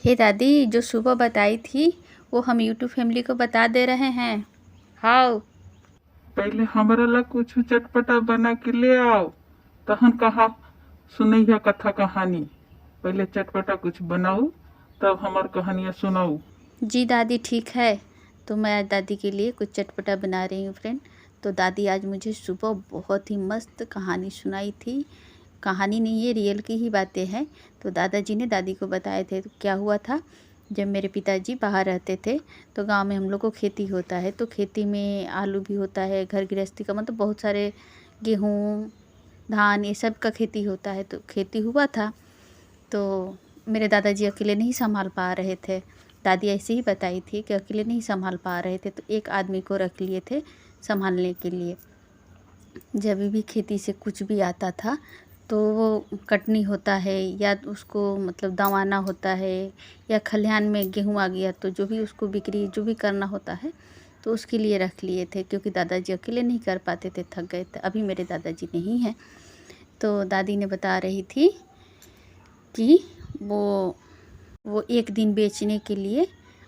हे दादी, जो सुबह बताई थी वो हम यूट्यूब फैमिली को बता दे रहे हैं। हाँ, पहले हमरा ला कुछ चटपटा बना के ले आओ, तहन कहा सुनैया कथा कहानी। पहले चटपटा कुछ बनाऊ, तब हमार कहानियाँ सुनाऊ। जी दादी ठीक है। तो मैं आज दादी के लिए कुछ चटपटा बना रही हूँ फ्रेंड। तो दादी आज मुझे सुबह बहुत ही मस्त कहानी सुनाई थी। कहानी नहीं, ये रियल की ही बातें हैं। तो दादाजी ने दादी को बताए थे। तो क्या हुआ था, जब मेरे पिताजी बाहर रहते थे तो गांव में हम लोग को खेती होता है। तो खेती में आलू भी होता है, घर गृहस्थी का मतलब बहुत सारे गेहूँ धान ये सब का खेती होता है। तो खेती हुआ था तो मेरे दादाजी अकेले नहीं संभाल पा रहे थे। दादी ऐसे ही बताई थी कि अकेले नहीं संभाल पा रहे थे, तो एक आदमी को रख लिए थे संभालने के लिए। जब भी खेती से कुछ भी आता था तो वो कटनी होता है या उसको मतलब दवाना होता है, या खलिहान में गेहूँ आ गया तो जो भी उसको बिक्री जो भी करना होता है तो उसके लिए रख लिए थे, क्योंकि दादाजी अकेले नहीं कर पाते थे, थक गए थे। अभी मेरे दादाजी नहीं हैं। तो दादी ने बता रही थी कि वो एक दिन बेचने के लिए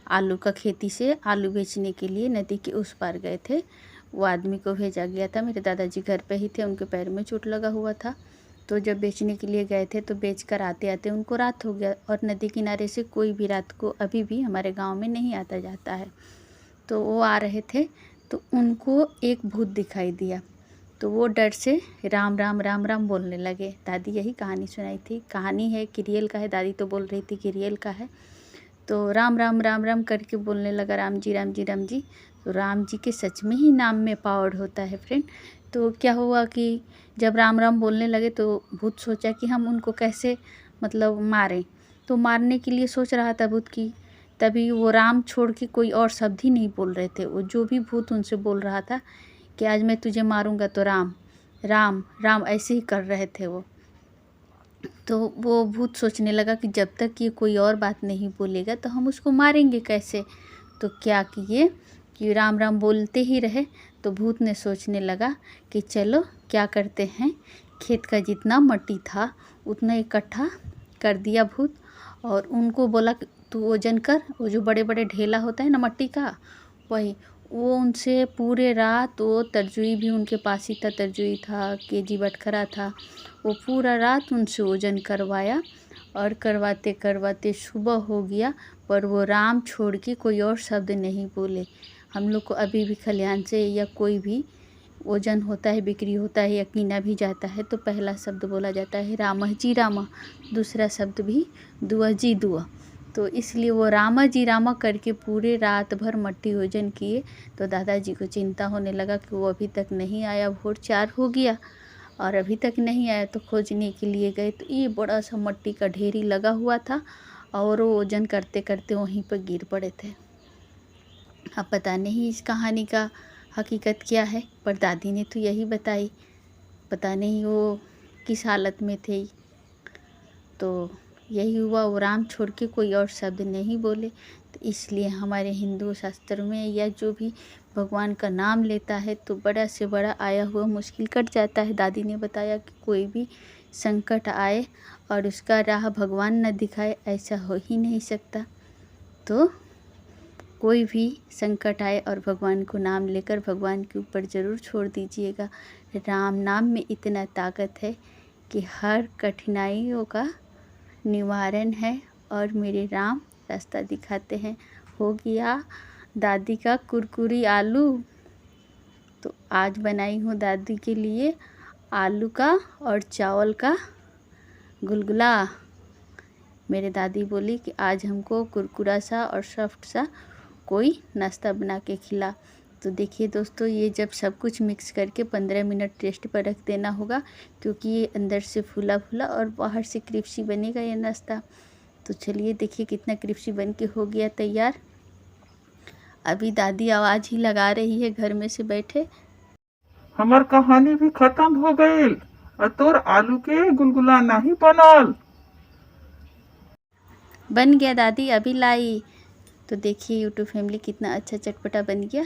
आलू का खेती से आलू बेचने के लिए नदी के उस पार गए थे। वो आदमी को भेजा गया था। मेरे दादाजी घर पे ही थे, उनके पैर में चोट लगा हुआ था। तो जब बेचने के लिए गए थे तो बेच कर आते आते उनको रात हो गया। और नदी किनारे से कोई भी रात को अभी भी हमारे गांव में नहीं आता जाता है। तो वो आ रहे थे तो उनको एक भूत दिखाई दिया। तो वो डर से राम राम राम राम बोलने लगे। दादी यही कहानी सुनाई थी। कहानी है कि रियल का है, दादी तो बोल रही थी कि रियल का है। तो राम राम राम राम करके बोलने लगा, राम जी राम जी राम जी। तो राम जी के सच में ही नाम में पावर होता है फ्रेंड। तो क्या हुआ कि जब राम राम बोलने लगे तो भूत सोचा कि हम उनको कैसे मतलब मारें। तो मारने के लिए सोच रहा था भूत की, तभी वो राम छोड़ के कोई और शब्द ही नहीं बोल रहे थे। वो जो भी भूत उनसे बोल रहा था कि आज मैं तुझे मारूंगा, तो राम राम राम ऐसे ही कर रहे थे वो। तो वो भूत सोचने लगा कि जब तक ये कोई और बात नहीं बोलेगा तो हम उसको मारेंगे कैसे। तो क्या किए कि राम राम बोलते ही रहे। तो भूत ने सोचने लगा कि चलो क्या करते हैं, खेत का जितना मट्टी था उतना इकट्ठा कर दिया भूत। और उनको बोला कि तू वजन कर, वो जो बड़े बड़े ढेला होता है ना मट्टी का, वही। वो उनसे पूरे रात, वो तरजुई भी उनके पास ही था, तरजुई था, केजी बटखरा था, वो पूरा रात उनसे वजन करवाया। और करवाते करवाते सुबह हो गया, पर वो राम छोड़ के कोई और शब्द नहीं बोले। हम लोग को अभी भी खलिहान से या कोई भी वजन होता है, बिक्री होता है या कीना भी जाता है तो पहला शब्द बोला जाता है रामह जी रामा, दूसरा शब्द भी दुआ जी दुआ। तो इसलिए वो रामा जी रामा करके पूरे रात भर मट्टी वजन किए। तो दादाजी को चिंता होने लगा कि वो अभी तक नहीं आया, भोर 4 हो गया और अभी तक नहीं आया। तो खोजने के लिए गए तो ये बड़ा सा मट्टी का ढेरी लगा हुआ था और वो वजन करते करते वहीं पर गिर पड़े थे। अब पता नहीं इस कहानी का हकीकत क्या है, पर दादी ने तो यही बताई। पता नहीं वो किस हालत में थे। तो यही हुआ, वो राम छोड़ के कोई और शब्द नहीं बोले। तो इसलिए हमारे हिंदू शास्त्र में या जो भी भगवान का नाम लेता है तो बड़ा से बड़ा आया हुआ मुश्किल कट जाता है। दादी ने बताया कि कोई भी संकट आए और उसका राह भगवान न दिखाए, ऐसा हो ही नहीं सकता। तो कोई भी संकट आए और भगवान को नाम लेकर भगवान के ऊपर ज़रूर छोड़ दीजिएगा। राम नाम में इतना ताकत है कि हर कठिनाइयों का निवारण है और मेरे राम रास्ता दिखाते हैं। हो गया दादी का कुरकुरी आलू। तो आज बनाई हूँ दादी के लिए आलू का और चावल का गुलगुला। मेरे दादी बोली कि आज हमको कुरकुरा सा और सॉफ्ट सा कोई नाश्ता बना के खिला। तो देखिए दोस्तों, ये जब सब कुछ मिक्स करके 15 मिनट रेस्ट पर रख देना होगा, क्योंकि ये अंदर से फूला फूला और बाहर से क्रिस्पी बनेगा ये नाश्ता। तो चलिए देखिए कितना क्रिस्पी बन के हो गया तैयार। अभी दादी आवाज़ ही लगा रही है घर में से बैठे। हमार कहानी भी खत्म हो गईल और तोर आलू के गुलगुला नहीं बनल। बन गया दादी, अभी लाई। तो देखिए यूट्यूब फैमिली कितना अच्छा चटपटा बन गया।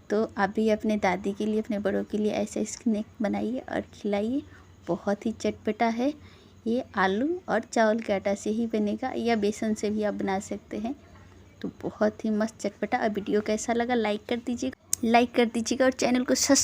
तो आप भी अपने दादी के लिए, अपने बड़ों के लिए ऐसा स्नैक बनाइए और खिलाइए। बहुत ही चटपटा है। ये आलू और चावल के आटा से ही बनेगा या बेसन से भी आप बना सकते हैं। तो बहुत ही मस्त चटपटा। अब वीडियो कैसा लगा लाइक कर दीजिएगा और चैनल को सब्सक्राइब